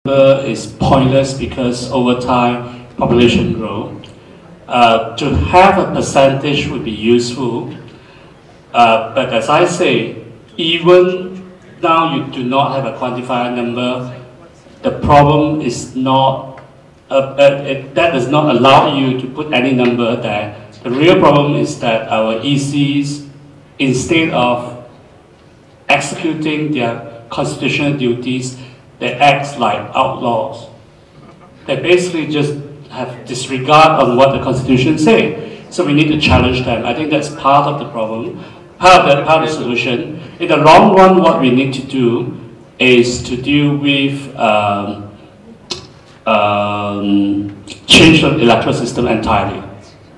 is pointless because over time population grow. To have a percentage would be useful, but as I say, even now you do not have a quantified number. The problem is not that does not allow you to put any number there. The real problem is that our ECs, instead of executing their constitutional duties, they act like outlaws. They basically just have disregard on what the Constitution says. So we need to challenge them. I think that's part of the problem, part of the solution. In the long run, what we need to do is to deal with change the electoral system entirely.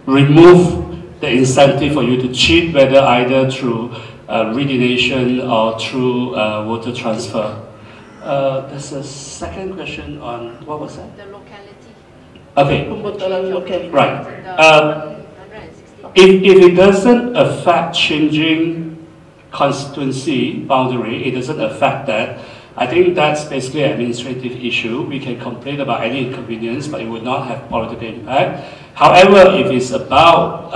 Remove the incentive for you to cheat, whether either through deliniation or through voter transfer. There's a second question on, what was that? The locality. Okay, right. If it doesn't affect changing constituency boundary, it doesn't affect that, I think that's basically an administrative issue. We can complain about any inconvenience, but it would not have political impact. However, if it's about,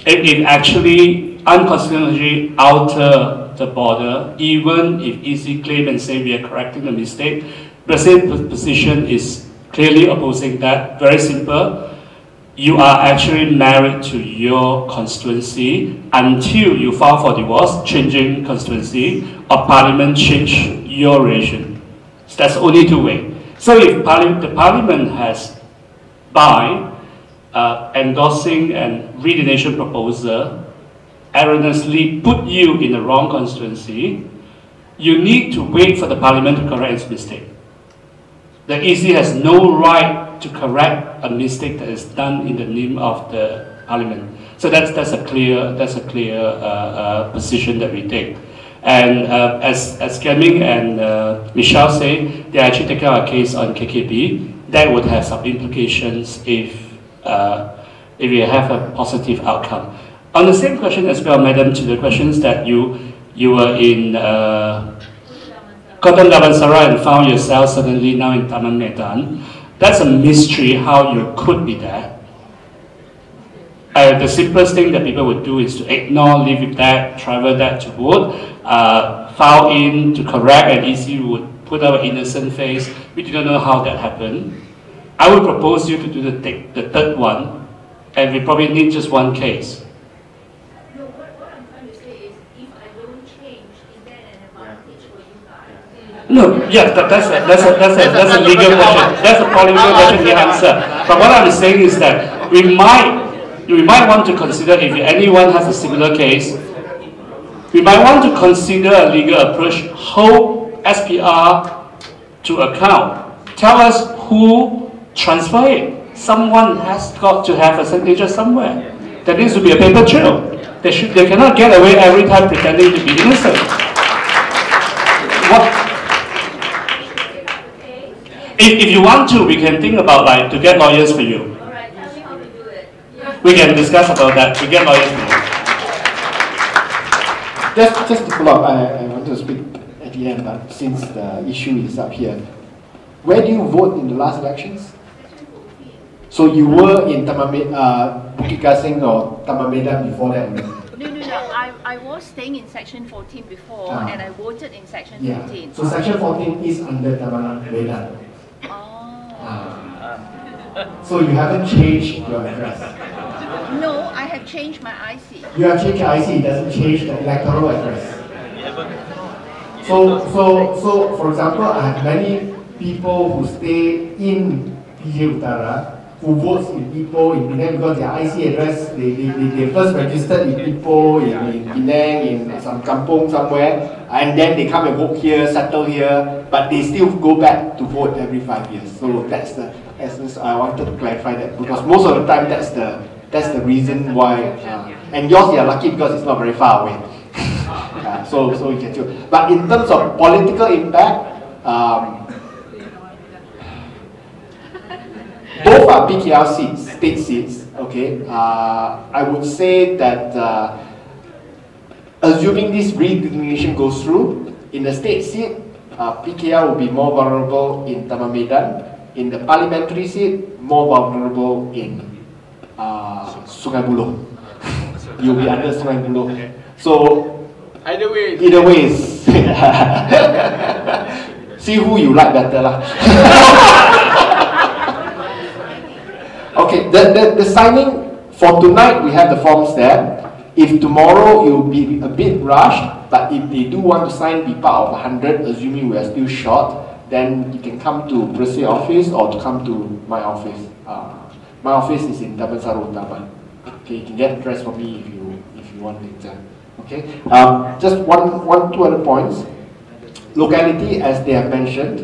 if it actually unconstitutionally alter the border, even if EC claim and say we are correcting the mistake, the same position is clearly opposing that. Very simple. You are actually married to your constituency until you file for divorce, changing constituency, or Parliament change your relation. So that's only two ways. So if the Parliament has, by endorsing and redelineation proposal, erroneously put you in the wrong constituency, you need to wait for the Parliament to correct its mistake. The EC has no right to correct a mistake that is done in the name of the Parliament. So that's a clear position that we take. And as Kian-Ming and Michelle say, they actually taking our case on KKB. That would have some implications if we have a positive outcome. On the same question as well, Madam, to the questions that you were in Kota Damansara and found yourself suddenly now in Taman Medan. That's a mystery how you could be there. The simplest thing that people would do is to ignore, leave it there, travel that to vote, file in to correct, and EC would put our innocent face. We do not know how that happened. I would propose you to do the third one, and we probably need just one case. No, yes, that's a legal question. That's a political question to answer. But what I'm saying is that we might want to consider, if anyone has a similar case, we might want to consider a legal approach, hold SPR to account. Tell us who transferred it. Someone has got to have a signature somewhere. There needs to be a paper trail. They cannot get away every time pretending to be innocent. If you want to, we can think about to get lawyers for you. Alright, tell me how to do it. We can discuss about that. We get lawyers for you. Just to follow up, I want to speak at the end, but since the issue is up here. Where do you vote in the last elections? So you were in Bukit Gasing or Taman Medan before that? No. I was staying in Section 14 before, and I voted in Section 15. So Section 14 is under Taman Medan. So you haven't changed your address? No, I have changed my IC. You have changed your IC, it doesn't change the electoral address. So for example, I have many people who stay in PJ Utara who votes in Ipoh, in Penang, because their IC address, they first registered in Ipoh, in Penang, in some kampung somewhere, and then they come and vote here, settle here, but they still go back to vote every 5 years. So that's the essence. I wanted to clarify that, because most of the time that's the reason why. And yours, you are lucky because it's not very far away. So you can do. But in terms of political impact, both are PKR seats, state seats. Okay, I would say that assuming this redelineation goes through, in the state seat, PKR will be more vulnerable in Taman Medan. In the parliamentary seat, more vulnerable in Sungai Buloh. You'll be under Sungai Buloh. So, either ways. See who you like better lah. Okay, the signing for tonight, we have the forms there. If tomorrow it will be a bit rushed, but if they do want to sign, be part of 100, assuming we are still short, then you can come to Persay office or to come to my office. My office is in Damansara Utama. Okay, you can get address from me if you want later. Okay, just two other points. Locality, as they have mentioned,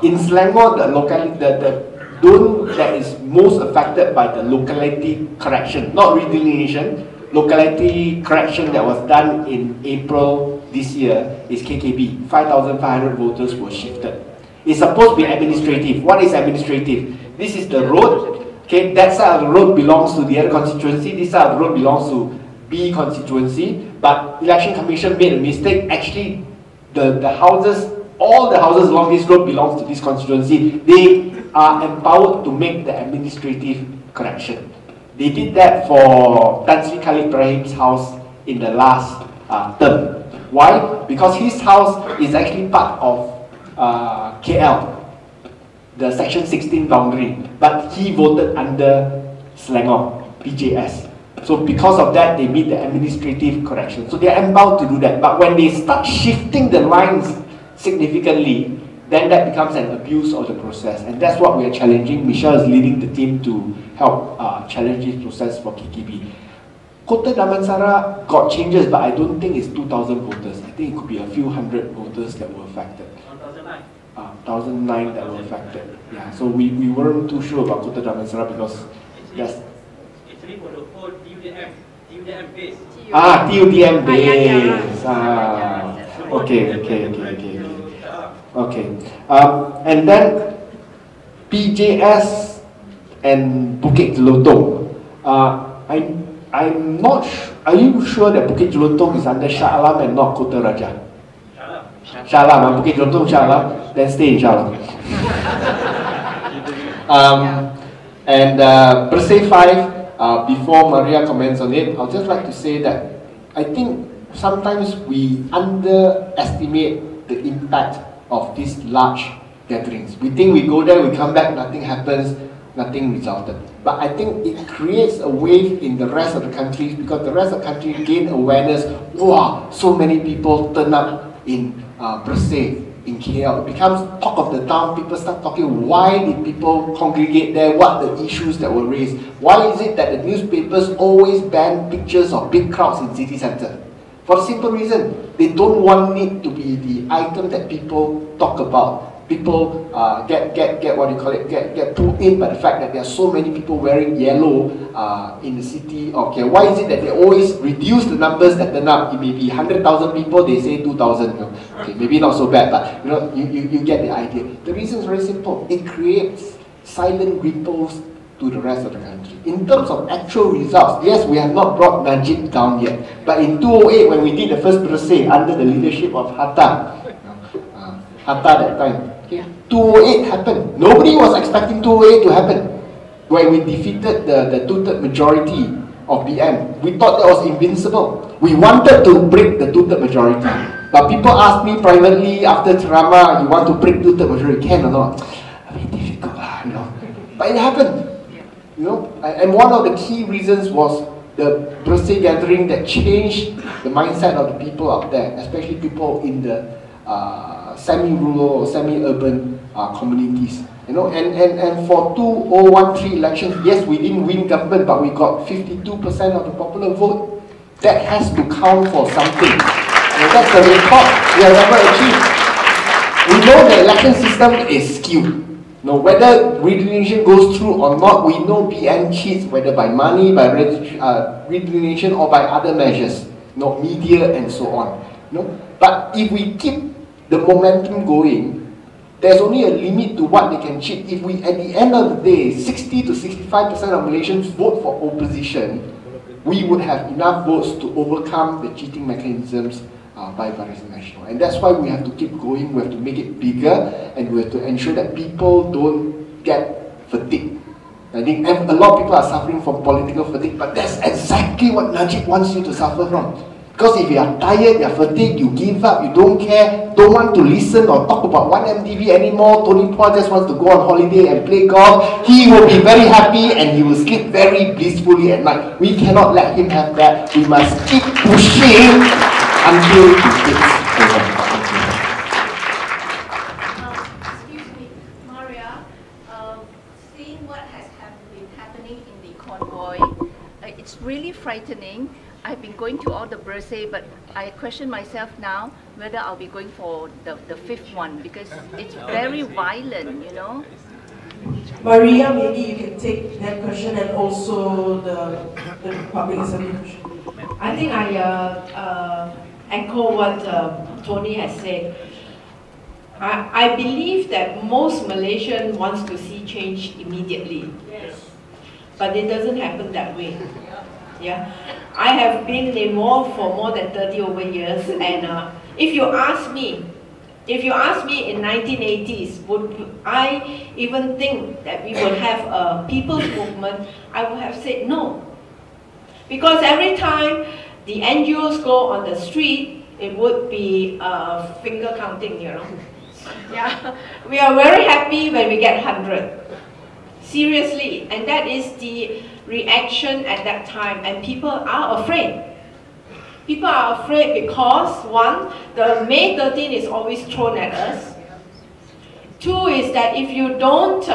in Selangor, the locality, the zone that is most affected by the locality correction, not redelineation, locality correction that was done in April this year is KKB. 5,500 voters were shifted. It's supposed to be administrative. What is administrative? This is the road. Okay, that side of the road belongs to the other constituency. This side of the road belongs to B constituency. But Election Commission made a mistake. Actually, the houses, all the houses along this road belongs to this constituency. They are empowered to make the administrative correction. They did that for Tan Sri Khalid Ibrahim's house in the last term. Why? Because his house is actually part of KL, the Section 16 boundary, but he voted under Selangor, PJS. So because of that, they made the administrative correction. So they are empowered to do that. But when they start shifting the lines significantly, then that becomes an abuse of the process. And that's what we are challenging. Michelle is leading the team to help challenge this process for KKB. Kota Damansara got changes, but I don't think it's 2,000 voters. I think it could be a few hundred voters that were affected. 1,009 that were affected. Yeah, so we weren't too sure about Kota Damansara because that's... Actually for the whole TUDM base. TUDM base. Okay. And then PJS and Bukit Jelutong. I'm not sure. Are you sure that Bukit Jelutong is under Shah Alam and not Kota Raja? Shah Alam. Bukit Jelutong, Shah Alam. Then stay in Shah Alam. And Persay 5, before Maria comments on it, I'll just like to say that I think sometimes we underestimate the impact of these large gatherings. We think we go there, we come back, nothing happens, nothing resulted. But I think it creates a wave in the rest of the country because the rest of the country gain awareness. Wow, so many people turn up in Persay, in KL. It becomes talk of the town. People start talking, why did people congregate there? What are the issues that were raised? Why is it that the newspapers always ban pictures of big crowds in city centre? For the simple reason, they don't want it to be the item that people talk about. People get what you call it, get pulled in by the fact that there are so many people wearing yellow in the city. Okay, why is it that they always reduce the numbers that turn up? It may be 100,000 people, they say 2,000. You know? Okay, maybe not so bad, but you know, you get the idea. The reason is very simple. It creates silent ripples to the rest of the country. In terms of actual results, yes, we have not brought Najib down yet. But in 2008, when we did the first Persay under the leadership of Hatta that time, 2008 happened. Nobody was expecting 2008 to happen. When we defeated the two-third majority of BM, we thought that was invincible. We wanted to break the two-third majority. But people asked me privately after Ceramah, you want to break two-third majority, can or not? I mean, difficult, you know. But it happened. You know, and one of the key reasons was the Persay gathering that changed the mindset of the people out there, especially people in the semi-rural or semi-urban communities. You know, and for 2013 elections, yes, we didn't win government, but we got 52% of the popular vote. That has to count for something. You know, that's the record we have ever achieved. We know the election system is skewed. You know, whether redelineation goes through or not, we know BN cheats, whether by money, by redelineation, or by other measures, you know, media and so on. You know? But if we keep the momentum going, there's only a limit to what they can cheat. If we, at the end of the day, 60 to 65% of Malaysians vote for opposition, we would have enough votes to overcome the cheating mechanisms by Barisan Nasional. And that's why we have to keep going, we have to make it bigger, and we have to ensure that people don't get fatigued. I think a lot of people are suffering from political fatigue, but that's exactly what Najib wants you to suffer from. Because if you are tired, you are fatigued, you give up, you don't care, don't want to listen or talk about 1MDB anymore, Tony Paul just wants to go on holiday and play golf, he will be very happy and he will sleep very blissfully at night. We cannot let him have that. We must keep pushing until it takes over. Excuse me, Maria, seeing what has been happening in the convoy, it's really frightening. I've been going to all the Bersih, but I question myself now whether I'll be going for the fifth one, because it's very violent, you know. Maria, maybe you can take that question and also the public assembly question. I think I echo what Tony has said. I believe that most Malaysians wants to see change immediately. Yes. But it doesn't happen that way. Yeah, I have been involved for more than 30 over years, and if you ask me in 1980s, would I even think that we would have a people's movement, I would have said no. Because every time the NGOs go on the street, it would be finger counting, you know. Yeah, we are very happy when we get 100. Seriously, and that is the reaction at that time, and people are afraid. People are afraid because, one, the May 13 is always thrown at us. Two is that if you don't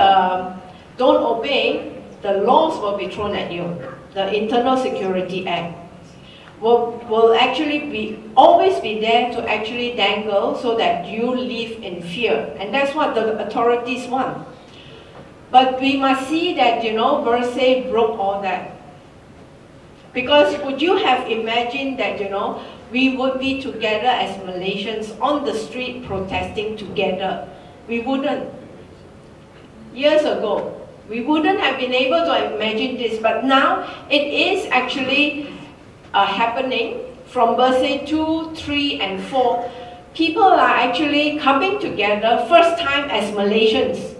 obey, the laws will be thrown at you. The Internal Security Act will actually always be there to actually dangle so that you live in fear, and that's what the authorities want. But we must see that, you know, Bersih broke all that. Because would you have imagined that, you know, we would be together as Malaysians on the street protesting together? We wouldn't. Years ago, we wouldn't have been able to imagine this, but now it is actually happening from Bersih 2, 3, and 4. People are actually coming together, first time as Malaysians.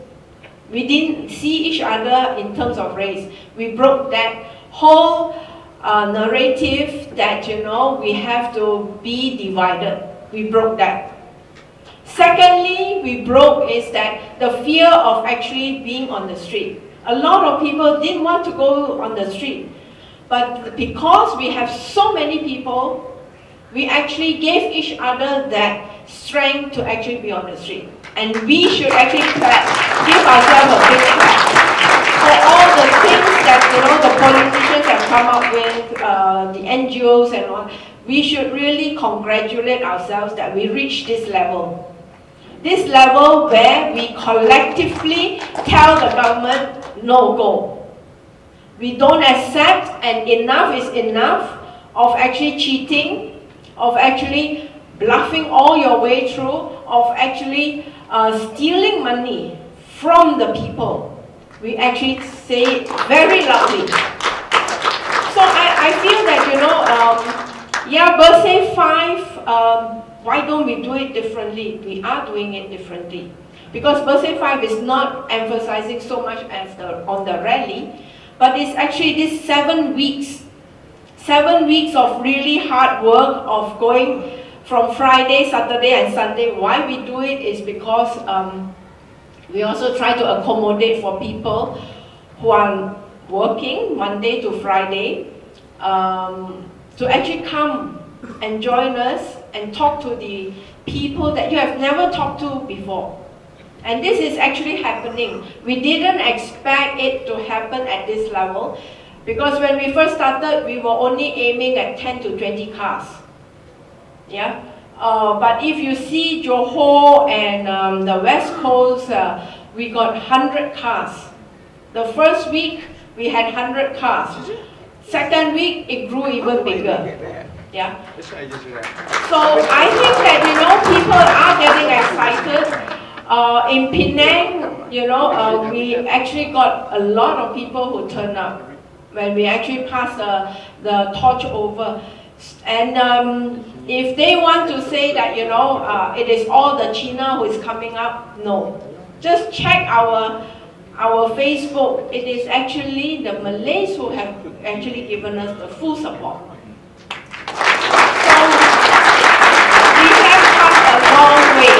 We didn't see each other in terms of race. We broke that whole narrative that, you know, we have to be divided. We broke that. Secondly, we broke is that the fear of actually being on the street. A lot of people didn't want to go on the street. But because we have so many people, we actually gave each other that strength to actually be on the street. And we should actually clap, give ourselves a big clap for all the things that, you know, the politicians have come up with, the NGOs and all. We should really congratulate ourselves that we reached this level. This level where we collectively tell the government, no go. We don't accept, and enough is enough of actually cheating, of actually bluffing all your way through, of actually stealing money from the people. We actually say it very loudly. So I feel that, you know, yeah, Bersih 5, why don't we do it differently? We are doing it differently. Because Bersih 5 is not emphasizing so much as on the rally, but it's actually this 7 weeks. 7 weeks of really hard work of going from Friday, Saturday, and Sunday. Why we do it is because we also try to accommodate for people who are working Monday to Friday to actually come and join us and talk to the people that you have never talked to before. And this is actually happening. We didn't expect it to happen at this level, because when we first started, we were only aiming at 10 to 20 cars. Yeah? But if you see Johor and the West Coast, we got 100 cars. The first week, we had 100 cars. Second week, it grew even bigger. Yeah. So I think that, you know, people are getting excited. In Penang, you know, we actually got a lot of people who turned up when we actually passed the torch over. And if they want to say that, you know, it is all the China who is coming up, no. Just check our Facebook. It is actually the Malays who have actually given us the full support. So we have come a long way.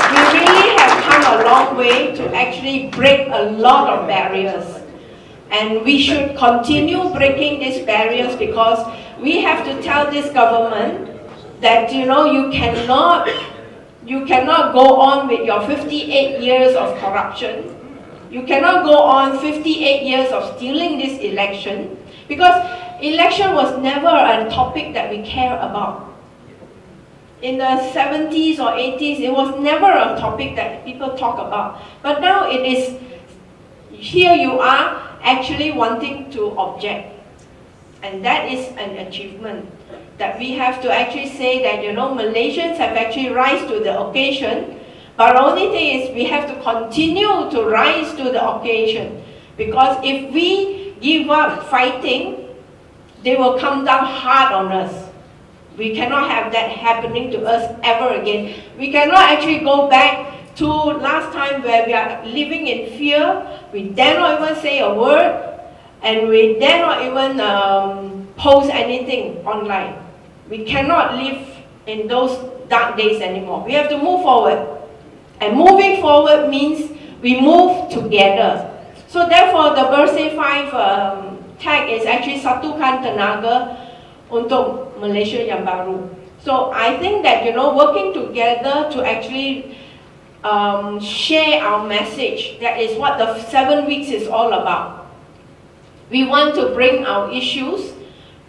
We really have come a long way to actually break a lot of barriers. And we should continue breaking these barriers, because we have to tell this government that, you know, you cannot go on with your 58 years of corruption. You cannot go on 58 years of stealing this election, because election was never a topic that we care about. In the 70s or 80s, it was never a topic that people talk about. But now it is, here you are actually wanting to object. And that is an achievement, that we have to actually say that, you know, Malaysians have actually rise to the occasion. But the only thing is we have to continue to rise to the occasion. Because if we give up fighting, they will come down hard on us. We cannot have that happening to us ever again. We cannot actually go back to last time where we are living in fear. We dare not even say a word, and we dare not even post anything online. We cannot live in those dark days anymore. We have to move forward. And moving forward means we move together. So therefore, the Bersih 5 tag is actually Satukan Tenaga untuk Malaysia yang baru. So I think that, you know, working together to actually share our message, that is what the 7 weeks is all about. We want to bring our issues,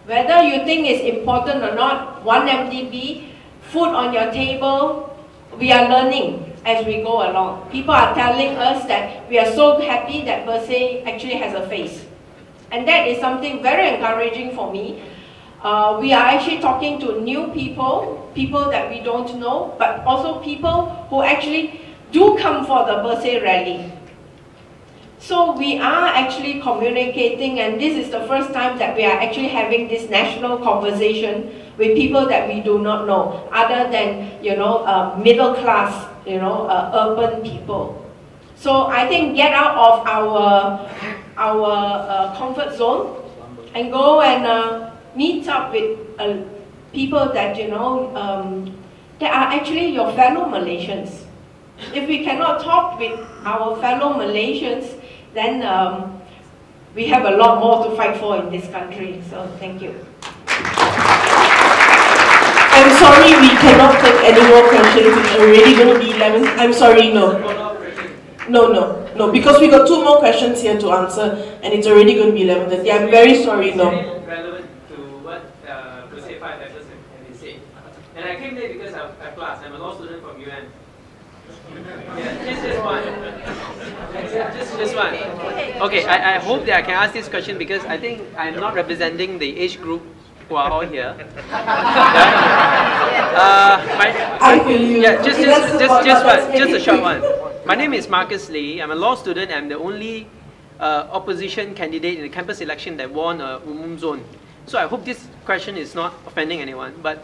whether you think it's important or not, 1 MDB, food on your table, we are learning as we go along. People are telling us that we are so happy that Bersih actually has a face. And that is something very encouraging for me. We are actually talking to new people, people that we don't know, but also people who actually do come for the Bersih rally. So we are actually communicating, and this is the first time that we are actually having this national conversation with people that we do not know, other than, you know, middle class, you know, urban people. So I think get out of our comfort zone and go and meet up with people that, you know, that are actually your fellow Malaysians. If we cannot talk with our fellow Malaysians, then we have a lot more to fight for in this country. So thank you. I'm sorry, we cannot take any more questions. It's already going to be 11. I'm sorry, no. No, because we got 2 more questions here to answer, and it's already going to be 11:30. I'm very sorry, no. Relevant to what Bersih 5 members have been saying. And I came there because I have class. I'm a law student from UM. Yeah, just one. Just one. Okay, I hope that I can ask this question, because I think I'm not representing the age group who are all here. I feel you. Yeah, just a short one. My name is Marcus Lee. I'm a law student. I'm the only opposition candidate in the campus election that won a zone. So I hope this question is not offending anyone, but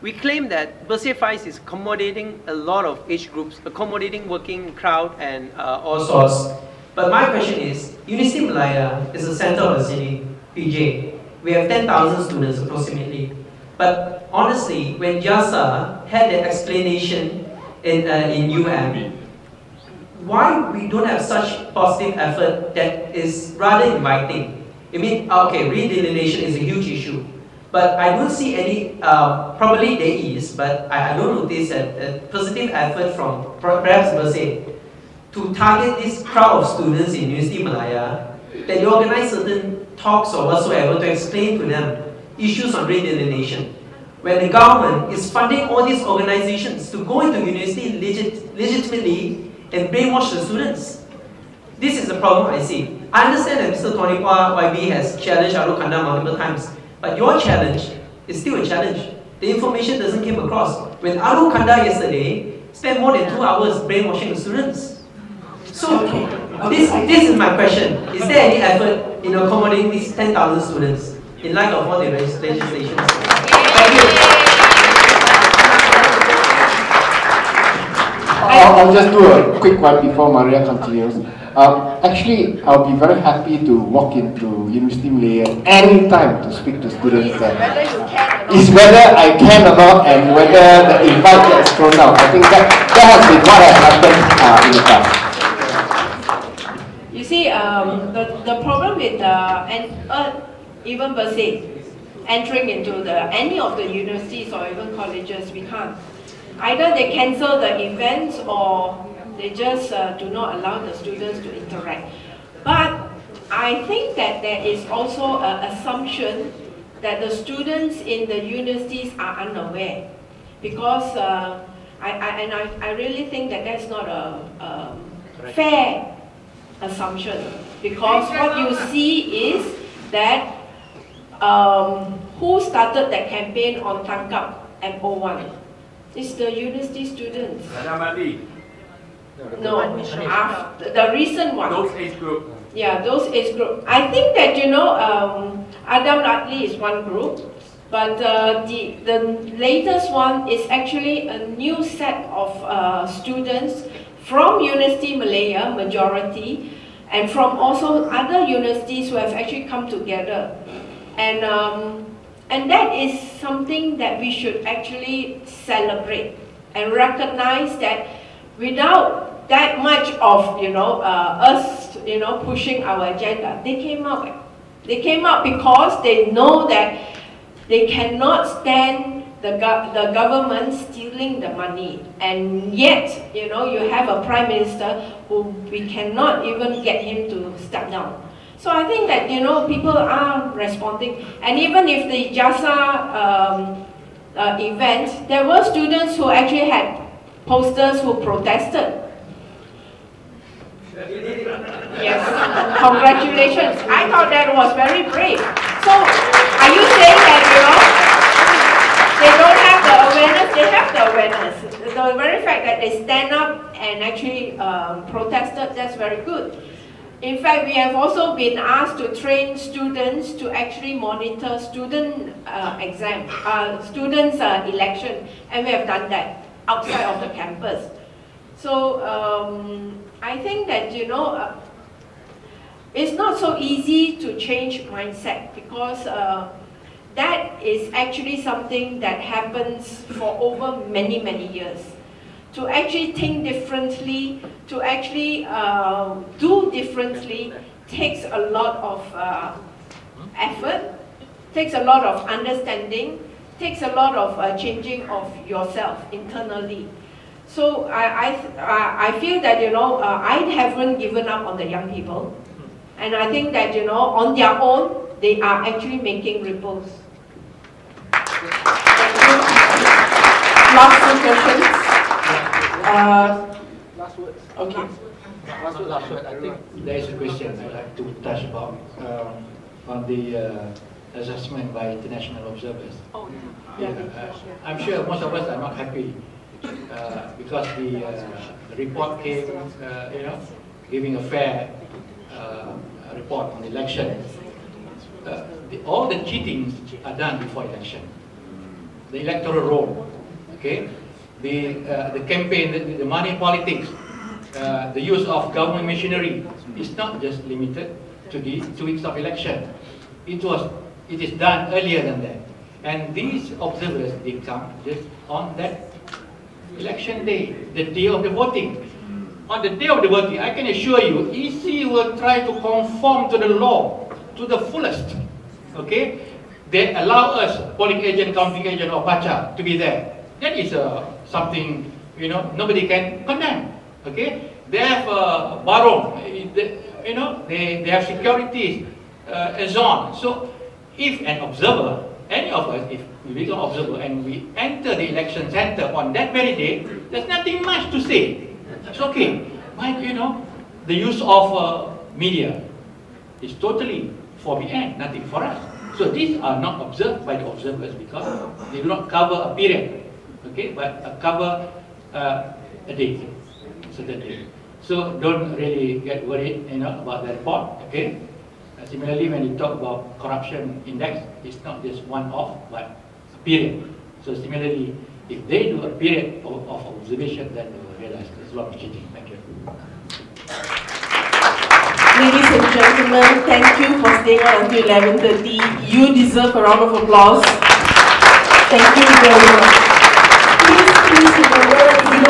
we claim that Bersih 5 is accommodating a lot of age groups, accommodating working crowd and all sorts. But my question is, University Malaya is the center of the city, PJ. We have 10,000 students approximately. But honestly, when JASA had the explanation in UM, why we don't have such positive effort that is rather inviting? I mean, okay, redelineation is a huge issue. But I don't see any, probably there is, but I don't notice a positive effort from perhaps Bersih to target this crowd of students in University Malaya, that you organize certain talks or whatsoever to explain to them issues on redelineation. When the government is funding all these organizations to go into university legitimately and brainwash the students. This is the problem I see. I understand that Mr. Tonipa YB has challenged Arul Kanda multiple times, but your challenge is still a challenge. The information doesn't come across. When Arul Kanda yesterday spent more than 2 hours brainwashing the students. So, this is my question. Is there any effort in accommodating these 10,000 students? in light of all the legislation. Thank you. I'll just do a quick one before Maria continues. Actually, I'll be very happy to walk into University Malaya anytime to speak to students there. It's whether I can or not and whether the invite gets thrown out. I think that has been what has happened in the past. You see, the problem with even Berse entering into any of the universities or even colleges, we can't. Either they cancel the events or they just do not allow the students to interact. But I think that there is also an assumption that the students in the universities are unaware, because I really think that that's not a fair assumption, because what you see is that who started that campaign on Tangkap and O1? It's the university students. No, after the recent one. Those age group. Yeah, those age group. I think that, you know, Adam Radley is one group, but the latest one is actually a new set of students from University Malaya, majority, and from also other universities who have actually come together. And that is something that we should actually celebrate and recognize that without that much of, you know, us, you know, pushing our agenda, they came out. They came out because they know that they cannot stand the government stealing the money. And yet, you know, you have a prime minister who we cannot even get him to step down. So I think that, you know, people are responding. And even if the JASA event, there were students who actually had posters who protested. Yes, congratulations. I thought that was very brave. So, are you saying that, you know, they don't have the awareness? They have the awareness. The very fact that they stand up and actually protested, that's very good. In fact, we have also been asked to train students to actually monitor student students' election, and we have done that outside of the campus. So I think that, you know, it's not so easy to change mindset, because that is actually something that happens for over many, many years. To actually think differently, to actually do differently, takes a lot of effort, takes a lot of understanding, takes a lot of changing of yourself internally. So I feel that, you know, I haven't given up on the young people, and I think that, you know, on their own, they are actually making ripples. Last two questions. Last words. Okay. Last word. I think there is a question I'd like to touch about on the assessment by international observers. Oh, I'm sure most of us are not happy because the report came, you know, giving a fair report on the election. All the cheating are done before election. The electoral roll, okay, the campaign, the money politics, the use of government machinery is not just limited to the 2 weeks of election. It is done earlier than that. And these observers, they come just on that election day, the day of the voting. On the day of the voting, I can assure you, EC will try to conform to the law to the fullest. Okay? They allow us, polling agent, counting agent, or baca to be there. That is something, you know, nobody can condemn. Okay? They have barong, you know, they have securities, and so on. So, if an observer, any of us, if we become observer and we enter the election center on that very day, there's nothing much to say. It's okay. But, you know, the use of media is totally forbidden, nothing for us. So these are not observed by the observers because they do not cover a period, okay, but cover a day, certain day. So don't really get worried, you know, about the report, okay. Similarly, when you talk about corruption index, it's not just one-off, but a period. So similarly, if they do a period of observation, then they will realize there's a lot of cheating. Thank you. Ladies and gentlemen, thank you for staying on until 11:30. You deserve a round of applause. Thank you very much. Please remember,